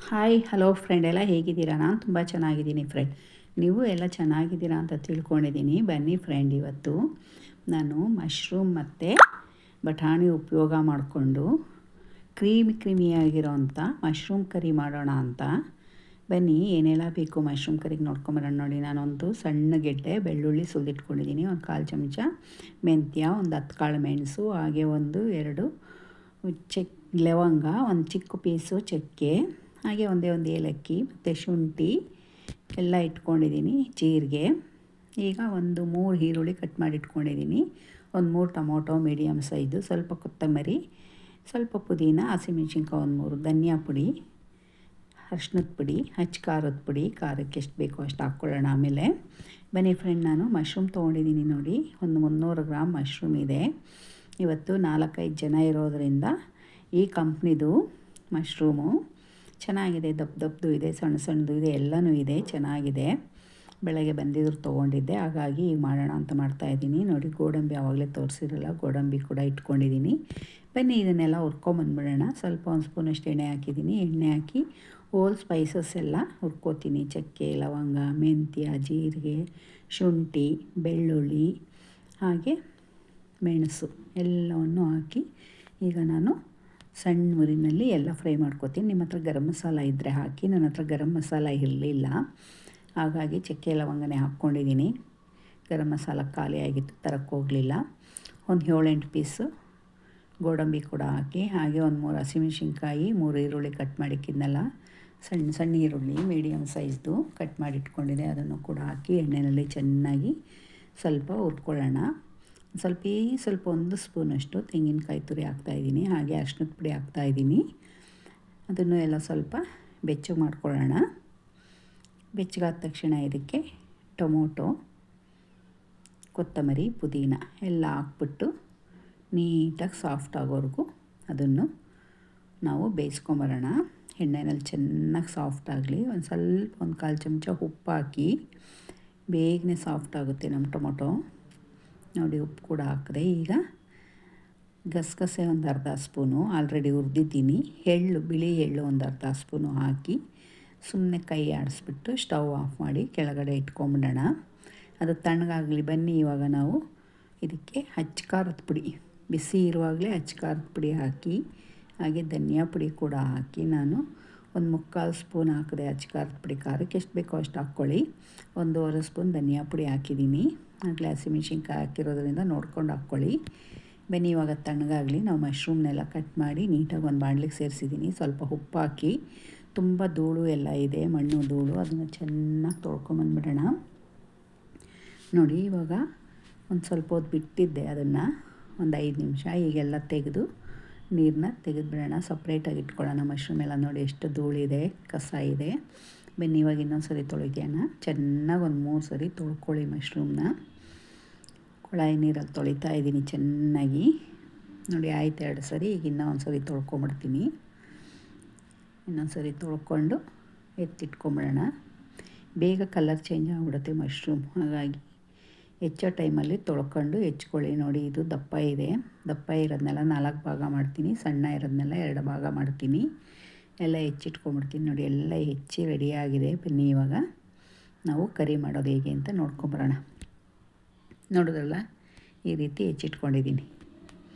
Hi hello friend ಎಲ್ಲ ಹೇಗಿದ್ದೀರಾ? ನಾನು ತುಂಬ ಚೆನ್ನಾಗಿದ್ದೀನಿ ಫ್ರೆಂಡ್. ನೀವು ಎಲ್ಲ ಚೆನ್ನಾಗಿದ್ದೀರಾ ಅಂತ ತಿಳ್ಕೊಂಡಿದ್ದೀನಿ. ಬನ್ನಿ ಫ್ರೆಂಡ್, ಇವತ್ತು ನಾನು ಮಶ್ರೂಮ್ ಮತ್ತು ಬಟಾಣಿ ಉಪಯೋಗ ಮಾಡಿಕೊಂಡು ಕ್ರೀಮಿಯಾಗಿರೋಂಥ ಮಶ್ರೂಮ್ ಕರಿ ಮಾಡೋಣ ಅಂತ. ಬನ್ನಿ, ಏನೆಲ್ಲ ಬೇಕು ಮಶ್ರೂಮ್ ಕರಿಗೆ ನೋಡ್ಕೊಂಬರೋಣ. ನೋಡಿ, ನಾನೊಂದು ಸಣ್ಣ ಗೆಡ್ಡೆ ಬೆಳ್ಳುಳ್ಳಿ ಸುಲಿದಿಟ್ಕೊಂಡಿದ್ದೀನಿ, ಒಂದು 1/4 ಚಮಚ ಮೆಂತ್ಯ, ಒಂದು 10 ಕಾಳು ಮೆಣಸು, ಹಾಗೆ ಒಂದು 2 ಲವಂಗ, ಒಂದು ಚಿಕ್ಕ ಪೀಸು ಚಕ್ಕೆ, ಹಾಗೆ ಒಂದೇ ಒಂದು ಏಲಕ್ಕಿ ಮತ್ತು ಶುಂಠಿ ಎಲ್ಲ ಇಟ್ಕೊಂಡಿದ್ದೀನಿ, ಜೀರಿಗೆ. ಈಗ ಒಂದು 3 ಈರುಳ್ಳಿ ಕಟ್ ಮಾಡಿ ಇಟ್ಕೊಂಡಿದ್ದೀನಿ, ಒಂದು 3 ಟೊಮೊಟೊ ಮೀಡಿಯಮ್ ಸೈಜು, ಸ್ವಲ್ಪ ಕೊತ್ತಂಬರಿ, ಸ್ವಲ್ಪ ಪುದೀನ, ಹಸಿಮೆಣ್ಸಿನ್ಕಾಯಿ ಒಂದು 3, ಧನಿಯಾ ಪುಡಿ, ಅರ್ಶಿನದ ಪುಡಿ, ಖಾರದ ಪುಡಿ, ಖಾರಕ್ಕೆ ಎಷ್ಟು ಬೇಕೋ ಅಷ್ಟು ಹಾಕ್ಕೊಳ್ಳೋಣ. ಆಮೇಲೆ ಬನ್ನಿ ಫ್ರೆಂಡ್, ನಾನು ಮಶ್ರೂಮ್ ತೊಗೊಂಡಿದ್ದೀನಿ. ನೋಡಿ, ಒಂದು 300 ಗ್ರಾಮ್ ಮಶ್ರೂಮ್ ಇದೆ. ಇವತ್ತು 4-5 ಜನ ಇರೋದರಿಂದ ಈ ಕಂಪ್ನಿದು ಮಶ್ರೂಮು ಚೆನ್ನಾಗಿದೆ, ದಪ್ಪದು ಇದೆ, ಸಣ್ಣದು ಇದೆ, ಎಲ್ಲನೂ ಇದೆ, ಚೆನ್ನಾಗಿದೆ. ಬೆಳಗ್ಗೆ ಬಂದಿದ್ರು ತೊಗೊಂಡಿದ್ದೆ, ಹಾಗಾಗಿ ಈಗ ಮಾಡೋಣ ಅಂತ ಮಾಡ್ತಾಯಿದ್ದೀನಿ. ನೋಡಿ, ಗೋಡಂಬಿ ಆವಾಗಲೇ ತೋರಿಸಿರಲ್ಲ, ಗೋಡಂಬಿ ಕೂಡ ಇಟ್ಕೊಂಡಿದ್ದೀನಿ. ಬನ್ನಿ, ಇದನ್ನೆಲ್ಲ ಹುರ್ಕೊಂಬಂದ್ಬಿಡೋಣ. ಸ್ವಲ್ಪ ಒಂದು ಸ್ಪೂನಷ್ಟು ಎಣ್ಣೆ ಹಾಕಿದ್ದೀನಿ. ಎಣ್ಣೆ ಹಾಕಿ ಹೋಲ್ ಸ್ಪೈಸಸ್ ಎಲ್ಲ ಹುರ್ಕೋತೀನಿ. ಚಕ್ಕೆ, ಲವಂಗ, ಮೆಂತ್ಯ, ಜೀರಿಗೆ, ಶುಂಠಿ, ಬೆಳ್ಳುಳ್ಳಿ, ಹಾಗೆ ಮೆಣಸು ಎಲ್ಲವನ್ನು ಹಾಕಿ ಈಗ ನಾನು ಸಣ್ಣ ಉರಿನಲ್ಲಿ ಎಲ್ಲ ಫ್ರೈ ಮಾಡ್ಕೋತೀನಿ. ನಿಮ್ಮ ಹತ್ರ ಗರಂ ಮಸಾಲ ಇದ್ದರೆ ಹಾಕಿ. ನನ್ನ ಹತ್ರ ಗರಂ ಮಸಾಲ ಇರಲಿಲ್ಲ, ಹಾಗಾಗಿ ಚಕ್ಕೆ ಲವಂಗನೇ ಹಾಕ್ಕೊಂಡಿದ್ದೀನಿ. ಗರಂ ಮಸಾಲ ಖಾಲಿ ಆಗಿತ್ತು, ತರಕ್ಕೆ ಹೋಗಲಿಲ್ಲ. ಒಂದು 7-8 ಪೀಸು ಗೋಡಂಬಿ ಕೂಡ ಹಾಕಿ, ಹಾಗೆ ಒಂದು 3 ಹಸಿಮೆಣ್ಸಿನ್ಕಾಯಿ, 3 ಈರುಳ್ಳಿ ಕಟ್ ಮಾಡಿಕ್ಕಿದ್ನಲ್ಲ, ಸಣ್ಣ ಈರುಳ್ಳಿ ಮೀಡಿಯಮ್ ಸೈಜ್ದು ಕಟ್ ಮಾಡಿ ಇಟ್ಕೊಂಡಿದೆ, ಅದನ್ನು ಕೂಡ ಹಾಕಿ ಎಣ್ಣೆಯಲ್ಲಿ ಚೆನ್ನಾಗಿ ಸ್ವಲ್ಪ ಹುರ್ಕೊಳ್ಳೋಣ. ಸ್ವಲ್ಪ ಒಂದು ಸ್ಪೂನಷ್ಟು ತೆಂಗಿನಕಾಯಿ ತುರಿ ಹಾಕ್ತಾಯಿದ್ದೀನಿ, ಹಾಗೆ ಅರ್ಶಿನದ ಪುಡಿ ಹಾಕ್ತಾಯಿದ್ದೀನಿ. ಅದನ್ನು ಎಲ್ಲ ಸ್ವಲ್ಪ ಬೆಚ್ಚಗೆ ಮಾಡ್ಕೊಳ್ಳೋಣ. ಬೆಚ್ಚಗಾದ ತಕ್ಷಣ ಇದಕ್ಕೆ ಟೊಮೊಟೊ, ಕೊತ್ತಂಬರಿ, ಪುದೀನ ಎಲ್ಲ ಹಾಕ್ಬಿಟ್ಟು ನೀಟಾಗಿ ಸಾಫ್ಟ್ ಆಗೋವರೆಗೂ ಅದನ್ನು ನಾವು ಬೇಯಿಸ್ಕೊಂಬರೋಣ. ಎಣ್ಣೆಯಲ್ಲಿ ಚೆನ್ನಾಗಿ ಸಾಫ್ಟ್ ಆಗಲಿ. ಒಂದು 1/4 ಚಮಚ ಉಪ್ಪು ಹಾಕಿ, ಬೇಗನೆ ಸಾಫ್ಟ್ ಆಗುತ್ತೆ ನಮ್ಮ ಟೊಮೊಟೊ. ನೋಡಿ, ಉಪ್ಪು ಕೂಡ ಹಾಕಿದೆ. ಈಗ ಗಸಗಸೆ ಒಂದು ಅರ್ಧ ಸ್ಪೂನು ಆಲ್ರೆಡಿ ಹುರಿದಿದ್ದೀನಿ, ಬಿಳಿ ಎಳ್ಳು ಒಂದು ಅರ್ಧ ಸ್ಪೂನು ಹಾಕಿ ಸುಮ್ಮನೆ ಕೈ ಆಡಿಸ್ಬಿಟ್ಟು ಸ್ಟವ್ ಆಫ್ ಮಾಡಿ ಕೆಳಗಡೆ ಇಟ್ಕೊಂಬಿಡೋಣ. ಅದು ತಣ್ಣಗಾಗಲಿ. ಬನ್ನಿ, ಇವಾಗ ನಾವು ಇದಕ್ಕೆ ಖಾರದ ಪುಡಿ, ಬಿಸಿ ಇರುವಾಗಲೇ ಖಾರದ ಪುಡಿ ಹಾಕಿ, ಹಾಗೆ ಧನಿಯಾ ಪುಡಿ ಕೂಡ ಹಾಕಿ ನಾನು ಒಂದು 3/4 ಸ್ಪೂನ್ ಹಾಕಿದೆ. ಖಾರದ ಪುಡಿ ಖಾರಕ್ಕೆ ಎಷ್ಟು ಬೇಕೋ ಅಷ್ಟು ಹಾಕ್ಕೊಳ್ಳಿ. 1.5 ಸ್ಪೂನ್ ಧನಿಯಾ ಪುಡಿ ಹಾಕಿದ್ದೀನಿ. ಆಗಲೇ ಹಸಿಮೆಣ್ಸಿನ್ಕಾಯಿ ಹಾಕಿರೋದ್ರಿಂದ ನೋಡ್ಕೊಂಡು ಹಾಕ್ಕೊಳ್ಳಿ. ಬನ್ನಿ, ಇವಾಗ ತಣ್ಣಗಾಗಲಿ. ನಾವು ಮಶ್ರೂಮ್ನೆಲ್ಲ ಕಟ್ ಮಾಡಿ ನೀಟಾಗಿ ಒಂದು ಬಾಣಲಿಗೆ ಸೇರಿಸಿದ್ದೀನಿ. ಸ್ವಲ್ಪ ಉಪ್ಪು ಹಾಕಿ, ತುಂಬ ಧೂಳು ಎಲ್ಲ ಇದೆ, ಮಣ್ಣು ಧೂಳು, ಅದನ್ನು ಚೆನ್ನಾಗಿ ತೊಳ್ಕೊಂಬಂದ್ಬಿಡೋಣ. ನೋಡಿ, ಇವಾಗ ಒಂದು ಸ್ವಲ್ಪ ಹೊತ್ತು ಬಿಟ್ಟಿದ್ದೆ ಅದನ್ನು, ಒಂದು 5 ನಿಮಿಷ. ಈಗೆಲ್ಲ ತೆಗೆದು ನೀರನ್ನ ತೆಗೆದುಬಿಡೋಣ, ಸಪ್ರೇಟಾಗಿ ಇಟ್ಕೊಳ್ಳೋಣ. ಮಶ್ರೂಮ್ ಎಲ್ಲ ನೋಡಿ ಎಷ್ಟು ಧೂಳಿದೆ, ಕಸ ಇದೆ. ಬನ್ನಿ, ಇವಾಗ ಇನ್ನೊಂದು ಸರಿ ತೊಳಿತೀಯೋಣ. ಚೆನ್ನಾಗಿ ಒಂದು 3 ಸರಿ ತೊಳ್ಕೊಳ್ಳಿ ಮಶ್ರೂಮ್ನ. ಕೊಳಾಯಿ ನೀರಲ್ಲಿ ತೊಳಿತಾ ಇದ್ದೀನಿ ಚೆನ್ನಾಗಿ. ನೋಡಿ, ಆಯ್ತು 2 ಸರಿ. ಈಗ ಇನ್ನೂ ಸರಿ ತೊಳ್ಕೊಂಬಿಡ್ತೀನಿ. ಇನ್ನೊಂದು ಸರಿ ತೊಳ್ಕೊಂಡು ಎತ್ತಿಟ್ಕೊಂಬಿಡೋಣ. ಬೇಗ ಕಲರ್ ಚೇಂಜ್ ಆಗಿಬಿಡುತ್ತೆ ಮಶ್ರೂಮ್, ಹಾಗಾಗಿ ಹೆಚ್ಚೋ ಟೈಮಲ್ಲಿ ತೊಳ್ಕೊಂಡು ಹೆಚ್ಕೊಳ್ಳಿ. ನೋಡಿ, ಇದು ದಪ್ಪ ಇದೆ. ದಪ್ಪ ಇರೋದನ್ನೆಲ್ಲ 4 ಭಾಗ ಮಾಡ್ತೀನಿ, ಸಣ್ಣ ಇರೋದನ್ನೆಲ್ಲ 2 ಭಾಗ ಮಾಡ್ತೀನಿ. ಎಲ್ಲ ಹೆಚ್ಚಿಟ್ಕೊಂಬಿಡ್ತೀನಿ. ನೋಡಿ, ಎಲ್ಲ ಹೆಚ್ಚಿ ರೆಡಿಯಾಗಿದೆ. ಬನ್ನಿ, ಇವಾಗ ನಾವು ಕರಿ ಮಾಡೋದು ಹೇಗೆ ಅಂತ ನೋಡ್ಕೊಂಬರೋಣ. ನೋಡಿದ್ರಲ್ಲ, ಈ ರೀತಿ ಹೆಚ್ಚಿಟ್ಕೊಂಡಿದ್ದೀನಿ.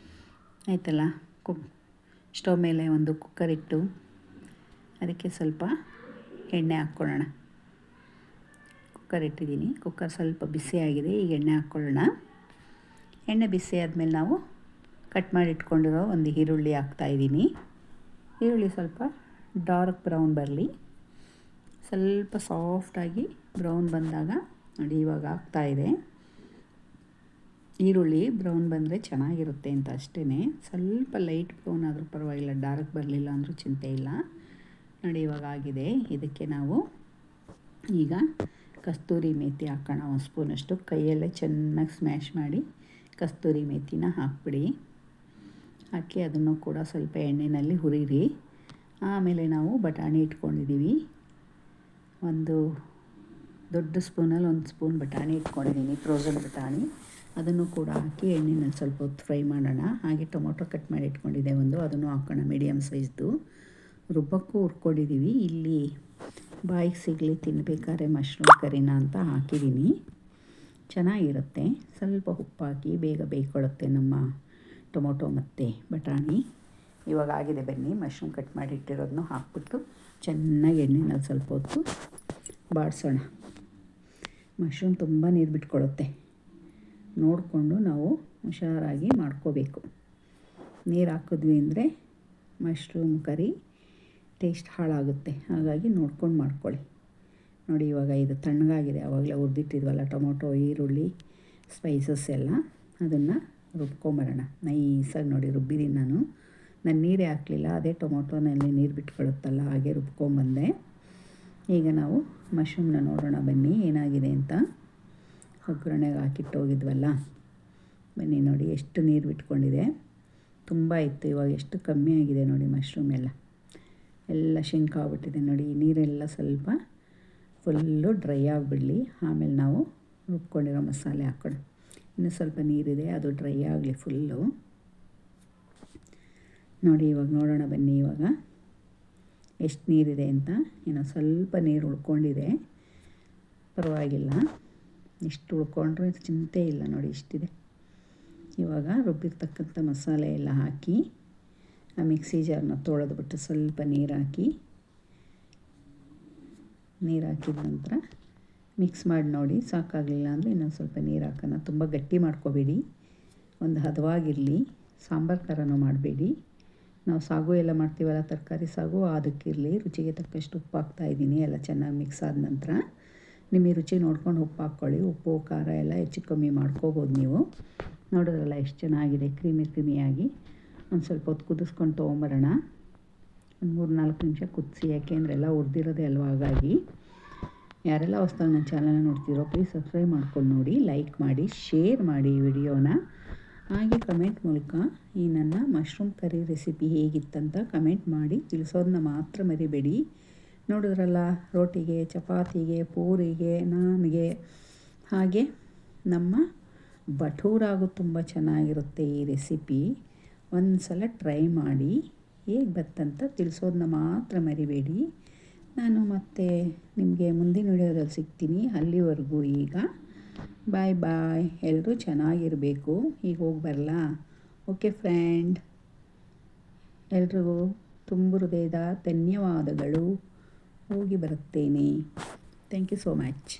ಆಯ್ತಲ್ಲ. ಸ್ಟವ್ ಮೇಲೆ ಒಂದು ಕುಕ್ಕರ್ ಇಟ್ಟು ಅದಕ್ಕೆ ಸ್ವಲ್ಪ ಎಣ್ಣೆ ಹಾಕ್ಕೊಳ್ಳೋಣ. ಕುಕ್ಕರ್ ಇಟ್ಟಿದ್ದೀನಿ, ಕುಕ್ಕರ್ ಸ್ವಲ್ಪ ಬಿಸಿಯಾಗಿದೆ. ಈಗ ಎಣ್ಣೆ ಹಾಕ್ಕೊಳ್ಳೋಣ. ಎಣ್ಣೆ ಬಿಸಿ ಆದಮೇಲೆ ನಾವು ಕಟ್ ಮಾಡಿ ಇಟ್ಕೊಂಡಿರೋ ಒಂದು ಈರುಳ್ಳಿ ಹಾಕ್ತಾಯಿದ್ದೀನಿ. ಈರುಳ್ಳಿ ಸ್ವಲ್ಪ ಡಾರ್ಕ್ ಬ್ರೌನ್ ಬರಲಿ, ಸ್ವಲ್ಪ ಸಾಫ್ಟಾಗಿ ಬ್ರೌನ್ ಬಂದಾಗ ನೋಡಿ, ಇವಾಗ ಆಗ್ತಾಯಿದೆ. ಈರುಳ್ಳಿ ಬ್ರೌನ್ ಬಂದರೆ ಚೆನ್ನಾಗಿರುತ್ತೆ ಅಂತ ಅಷ್ಟೇ. ಸ್ವಲ್ಪ ಲೈಟ್ ಬ್ರೌನ್ ಆದರೂ ಪರವಾಗಿಲ್ಲ, ಡಾರ್ಕ್ ಬರಲಿಲ್ಲ ಅಂದರೂ ಚಿಂತೆ ಇಲ್ಲ. ನೋಡಿ, ಇವಾಗ ಆಗಿದೆ. ಇದಕ್ಕೆ ನಾವು ಈಗ ಕಸ್ತೂರಿ ಮೇಥಿ ಹಾಕೋಣ. ಒಂದು ಸ್ಪೂನಷ್ಟು ಕೈಯಲ್ಲೇ ಚೆನ್ನಾಗಿ ಸ್ಮ್ಯಾಶ್ ಮಾಡಿ ಕಸ್ತೂರಿ ಮೇಥಿನ ಹಾಕ್ಬಿಡಿ. ಹಾಕಿ ಅದನ್ನು ಕೂಡ ಸ್ವಲ್ಪ ಎಣ್ಣೆಯಲ್ಲಿ ಹುರಿರಿ. ಆಮೇಲೆ ನಾವು ಬಟಾಣಿ ಇಟ್ಕೊಂಡಿದ್ದೀವಿ. ಒಂದು ದೊಡ್ಡ ಸ್ಪೂನಲ್ಲಿ 1 ಸ್ಪೂನ್ ಬಟಾಣಿ ಇಟ್ಕೊಂಡಿದ್ದೀನಿ, ಫ್ರೋಝನ್ ಬಟಾಣಿ. ಅದನ್ನು ಕೂಡ ಹಾಕಿ ಎಣ್ಣೆನಲ್ಲಿ ಸ್ವಲ್ಪ ಹೊತ್ತು ಫ್ರೈ ಮಾಡೋಣ. ಹಾಗೆ ಟೊಮೊಟೊ ಕಟ್ ಮಾಡಿ ಇಟ್ಕೊಂಡಿದ್ದೆ ಅದನ್ನು ಹಾಕೋಣ, ಮೀಡಿಯಮ್ ಸೈಜ್ದು. ರುಬ್ಬಕ್ಕೂ ಹುರ್ಕೊಂಡಿದ್ದೀವಿ. ಇಲ್ಲಿ ಬಾಯಿಗೆ ಸಿಗಲಿ ತಿನ್ನಬೇಕಾದ್ರೆ ಮಶ್ರೂಮ್ ಕರಿನ ಅಂತ ಹಾಕಿದ್ದೀನಿ. ಚೆನ್ನಾಗಿರುತ್ತೆ. ಸ್ವಲ್ಪ ಉಪ್ಪಾಕಿ ಬೇಗ ಬೇಯ್ಕೊಳ್ಳುತ್ತೆ ನಮ್ಮ ಟೊಮೊಟೊ ಮತ್ತು ಬಟಾಣಿ. ಇವಾಗ ಆಗಿದೆ. ಬನ್ನಿ ಮಶ್ರೂಮ್ ಕಟ್ ಮಾಡಿ ಇಟ್ಟಿರೋದನ್ನು ಹಾಕ್ಬಿಟ್ಟು ಚೆನ್ನಾಗಿ ಎಣ್ಣೆನಲ್ಲಿ ಸ್ವಲ್ಪ ಹೊತ್ತು ಬಾಡಿಸೋಣ. ಮಶ್ರೂಮ್ ತುಂಬ ನೀರು ಬಿಟ್ಕೊಳ್ಳುತ್ತೆ. ನೋಡಿಕೊಂಡು ನಾವು ಹುಷಾರಾಗಿ ಮಾಡ್ಕೋಬೇಕು. ನೀರು ಹಾಕಿದ್ವಿ ಅಂದರೆ ಮಶ್ರೂಮ್ ಕರಿ ಟೇಸ್ಟ್ ಹಾಳಾಗುತ್ತೆ. ಹಾಗಾಗಿ ನೋಡ್ಕೊಂಡು ಮಾಡ್ಕೊಳ್ಳಿ. ನೋಡಿ ಇವಾಗ ಇದು ತಣ್ಣಗಾಗಿದೆ. ಆವಾಗಲೇ ಹುರಿದಿಟ್ಟಿದ್ವಲ್ಲ ಟೊಮೊಟೊ, ಈರುಳ್ಳಿ, ಸ್ಪೈಸಸ್ ಎಲ್ಲ, ಅದನ್ನು ರುಬ್ಕೊಂಬರೋಣ. ನೈಸಾಗಿ ನೋಡಿ ರುಬ್ಬಿದ್ದೀನಿ ನಾನು ನೀರೇ ಹಾಕಲಿಲ್ಲ. ಅದೇ ಟೊಮೊಟೊನಲ್ಲಿ ನೀರು ಬಿಟ್ಕೊಳ್ಳುತ್ತಲ್ಲ, ಹಾಗೆ ರುಬ್ಕೊಂಬಂದೆ. ಈಗ ನಾವು ಮಶ್ರೂಮ್ನ ನೋಡೋಣ ಬನ್ನಿ ಏನಾಗಿದೆ ಅಂತ. ಒಗ್ಗರಣೆಗೆ ಹಾಕಿಟ್ಟೋಗಿದ್ವಲ್ಲ, ಬನ್ನಿ ನೋಡಿ ಎಷ್ಟು ನೀರು ಬಿಟ್ಕೊಂಡಿದೆ. ತುಂಬ ಇತ್ತು, ಇವಾಗ ಎಷ್ಟು ಕಮ್ಮಿ ಆಗಿದೆ ನೋಡಿ. ಮಶ್ರೂಮ್ ಎಲ್ಲ ಶಿಂಕ್ ಆಗ್ಬಿಟ್ಟಿದೆ ನೋಡಿ. ಈ ನೀರೆಲ್ಲ ಸ್ವಲ್ಪ ಫುಲ್ಲು ಡ್ರೈ ಆಗಿಬಿಡಲಿ, ಆಮೇಲೆ ನಾವು ರುಬ್ಕೊಂಡಿರೋ ಮಸಾಲೆ ಹಾಕೋಣ. ಇನ್ನೂ ಸ್ವಲ್ಪ ನೀರಿದೆ, ಅದು ಡ್ರೈ ಆಗಲಿ ಫುಲ್ಲು. ನೋಡಿ ಇವಾಗ ನೋಡೋಣ ಬನ್ನಿ ಇವಾಗ ಎಷ್ಟು ನೀರಿದೆ ಅಂತ. ಇನ್ನೂ ಸ್ವಲ್ಪ ನೀರು ಉಳ್ಕೊಂಡಿದೆ, ಪರವಾಗಿಲ್ಲ. ಇಷ್ಟು ಉಳ್ಕೊಂಡ್ರೆ ಚಿಂತೆ ಇಲ್ಲ ನೋಡಿ, ಇಷ್ಟಿದೆ. ಇವಾಗ ರುಬ್ಬಿರ್ತಕ್ಕಂಥ ಮಸಾಲೆ ಎಲ್ಲ ಹಾಕಿ ಆ ಮಿಕ್ಸಿ ಜಾರನ್ನ ತೊಳೆದ್ಬಿಟ್ಟು ಸ್ವಲ್ಪ ನೀರು ಹಾಕಿದ ನಂತರ ಮಿಕ್ಸ್ ಮಾಡಿ ನೋಡಿ. ಸಾಕಾಗಲಿಲ್ಲ ಅಂದರೆ ಇನ್ನೊಂದು ಸ್ವಲ್ಪ ನೀರು ಹಾಕೋಣ. ತುಂಬ ಗಟ್ಟಿ ಮಾಡ್ಕೋಬೇಡಿ, ಒಂದು ಹದವಾಗಿರಲಿ. ಸಾಂಬಾರು ಥರನೂ ಮಾಡಬೇಡಿ. ನಾವು ಸಾಗು ಎಲ್ಲ ಮಾಡ್ತೀವಲ್ಲ, ತರಕಾರಿ ಸಾಗು, ಅದಕ್ಕಿರಲಿ. ರುಚಿಗೆ ತಕ್ಕಷ್ಟು ಉಪ್ಪು ಹಾಕ್ತಾಯಿದ್ದೀನಿ. ಎಲ್ಲ ಚೆನ್ನಾಗಿ ಮಿಕ್ಸ್ ಆದ ನಂತರ ನಿಮಗೆ ರುಚಿ ನೋಡ್ಕೊಂಡು ಉಪ್ಪು ಹಾಕ್ಕೊಳ್ಳಿ. ಉಪ್ಪು ಖಾರ ಎಲ್ಲ ಹೆಚ್ಚು ಕಮ್ಮಿ ಮಾಡ್ಕೋಬೋದು ನೀವು. ನೋಡೋದ್ರಲ್ಲ ಎಷ್ಟು ಚೆನ್ನಾಗಿದೆ, ಕ್ರೀಮಿಯಾಗಿ. ಒಂದು ಸ್ವಲ್ಪ ಹೊತ್ತು ಕುದಿಸ್ಕೊಂಡು ತೊಗೊಂಬರೋಣ. ಒಂದು 3-4 ನಿಮಿಷ ಕುದಿಸಿ, ಯಾಕೆಂದರೆ ಎಲ್ಲ ಹುರಿದಿರೋದೇ ಅಲ್ವ. ಹಾಗಾಗಿ ಯಾರೆಲ್ಲ ಹೊಸ್ದಾಗಿ ನನ್ನ ಚಾನಲ್ನ ನೋಡ್ತಿರೋ ಪ್ಲೀಸ್ ಸಬ್ಸ್ಕ್ರೈಬ್ ಮಾಡ್ಕೊಂಡು ನೋಡಿ, ಲೈಕ್ ಮಾಡಿ, ಶೇರ್ ಮಾಡಿ ಈ ವಿಡಿಯೋನ. ಹಾಗೆ ಕಮೆಂಟ್ ಮೂಲಕ ಈ ನನ್ನ ಮಶ್ರೂಮ್ ಕರಿ ರೆಸಿಪಿ ಹೇಗಿತ್ತಂತ ಕಮೆಂಟ್ ಮಾಡಿ ತಿಳಿಸೋದನ್ನ ಮಾತ್ರ ಮರಿಬೇಡಿ. ನೋಡಿದ್ರಲ್ಲ, ರೋಟಿಗೆ, ಚಪಾತಿಗೆ, ಪೂರಿಗೆ, ನಾನ್ಗೆ, ಹಾಗೆ ನಮ್ಮ ಭಟೂರಾಗೂ ತುಂಬ ಚೆನ್ನಾಗಿರುತ್ತೆ ಈ ರೆಸಿಪಿ. ಒಂದು ಸಲ ಟ್ರೈ ಮಾಡಿ, ಹೇಗೆ ಬತ್ತಂತ ತಿಳಿಸೋದನ್ನ ಮಾತ್ರ ಮರಿಬೇಡಿ. ನಾನು ಮತ್ತೆ ನಿಮಗೆ ಮುಂದಿನ ವಿಡಿಯೋದಲ್ಲಿ ಸಿಗ್ತೀನಿ. ಅಲ್ಲಿವರೆಗೂ ಈಗ ಬಾಯ್. ಎಲ್ಲರೂ ಚೆನ್ನಾಗಿರಬೇಕು. ಈಗ ಹೋಗಿ ಬರಲಾ? ಓಕೆ ಫ್ರೆಂಡ್, ಎಲ್ರಿಗೂ ತುಂಬ ಹೃದಯದ ಧನ್ಯವಾದಗಳು. ಹೋಗಿ ಬರುತ್ತೇನೆ. Thank you so much.